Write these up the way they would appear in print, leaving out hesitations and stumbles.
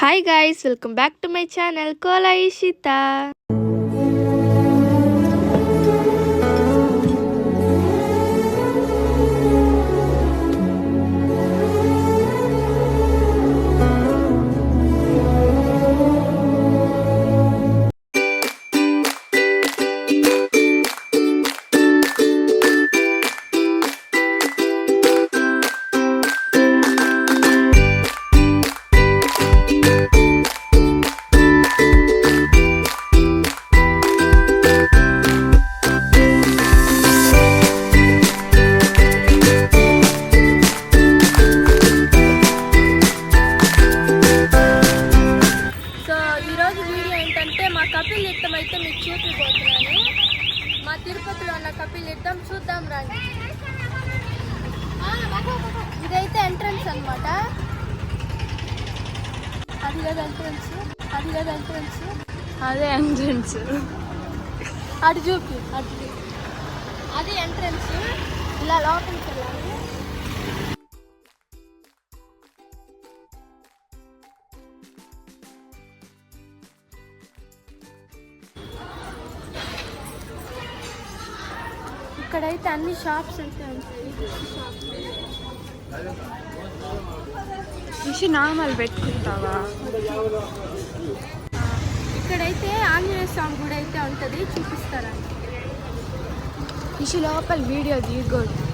Hi guys, welcome back to my channel Kola Ishita. Kapila అయితే మీకు చూపిపోతున్నాను. మా తిరుపతిలో ఉన్న కపిల చూద్దాం రండి. ఇదైతే ఎంట్రన్స్ అన్నమాట. అది కదా ఎంట్రన్స్, అదే ఎంట్రన్స్. అటు చూపి, అది ఎంట్రన్స్. ఇలా లోపలికి వెళ్ళాలి. ఇక్కడైతే అన్ని షాప్స్ అయితే ఉంటాయి. నామాలు పెట్టుకుంటావా? ఇక్కడైతే ఆంజనేయ స్వామి గుడి అయితే ఉంటుంది, చూపిస్తారా? లోపల వీడియో దిగొద్దు,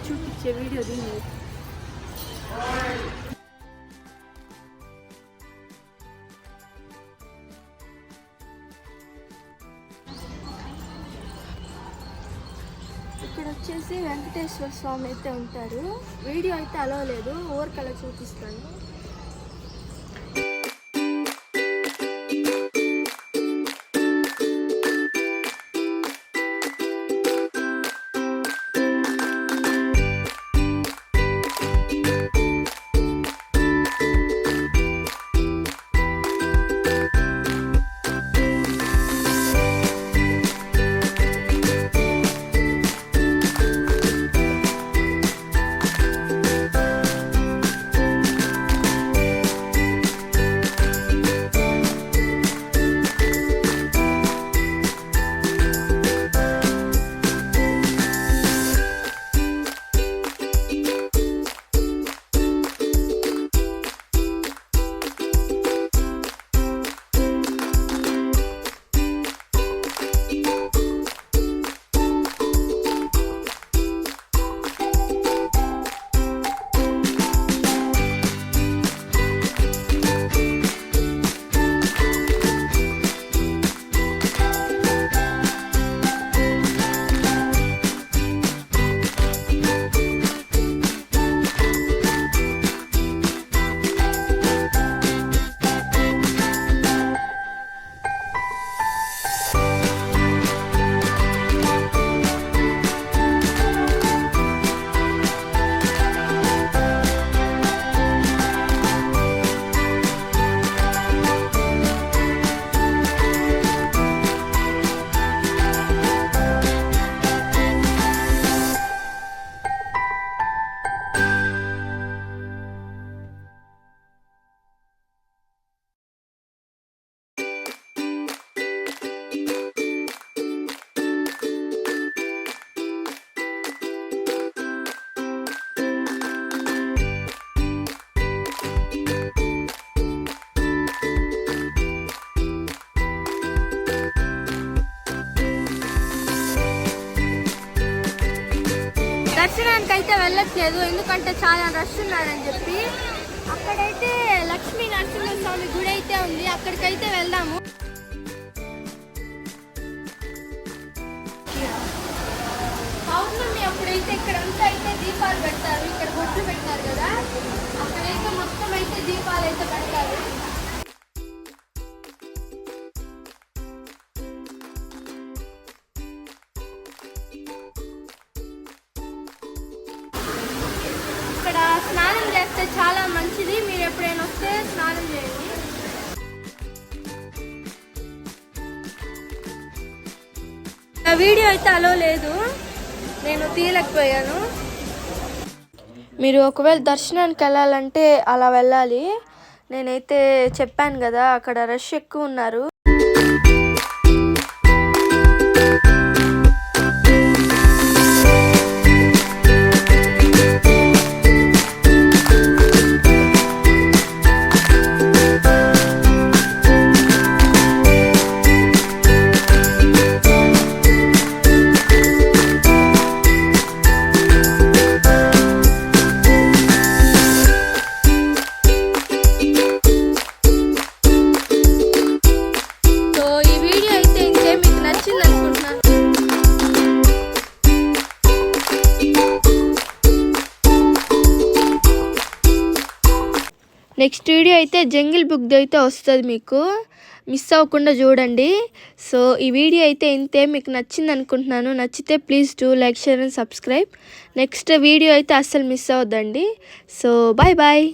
చూపించే వీడియో దిగి. ఇక్కడ వచ్చేసి వెంకటేశ్వర స్వామి అయితే ఉంటారు. వీడియో అయితే అలో లేదు, ఊరికలా చూపిస్తాను. దర్శనానికి అయితే వెళ్ళట్లేదు, ఎందుకంటే చాలా రష్ ఉన్నారని చెప్పి. అక్కడైతే లక్ష్మీ నరసింహస్వామి గుడి అయితే ఉంది, అక్కడికైతే వెళ్దాము. పౌర్ణమి అప్పుడైతే ఇక్కడంతా అయితే దీపాలు పెడతారు, ఇక్కడ బొట్లు పెడతారు కదా, అక్కడైతే మొత్తం అయితే దీపాలు అయితే పెడతారు. ఇక్కడ స్నానం చేస్తే చాలా మంచిది, మీరు ఎప్పుడైనా వస్తే స్నానం చేయండి. వీడియో అయితే అలో లేదు, నేను తీయలేకపోయాను. మీరు ఒకవేళ దర్శనానికి వెళ్ళాలంటే అలా వెళ్ళాలి. నేనైతే చెప్పాను కదా అక్కడ రష్ ఎక్కువ ఉన్నారు. నెక్స్ట్ వీడియో అయితే జంగిల్ బుక్ అయితే వస్తుంది, మీకు మిస్ అవ్వకుండా చూడండి. సో ఈ వీడియో అయితే ఇంతే, మీకు నచ్చింది అనుకుంటున్నాను. నచ్చితే please do like, share and subscribe. Next video అయితే అస్సలు మిస్ అవ్వద్దండి. So bye bye.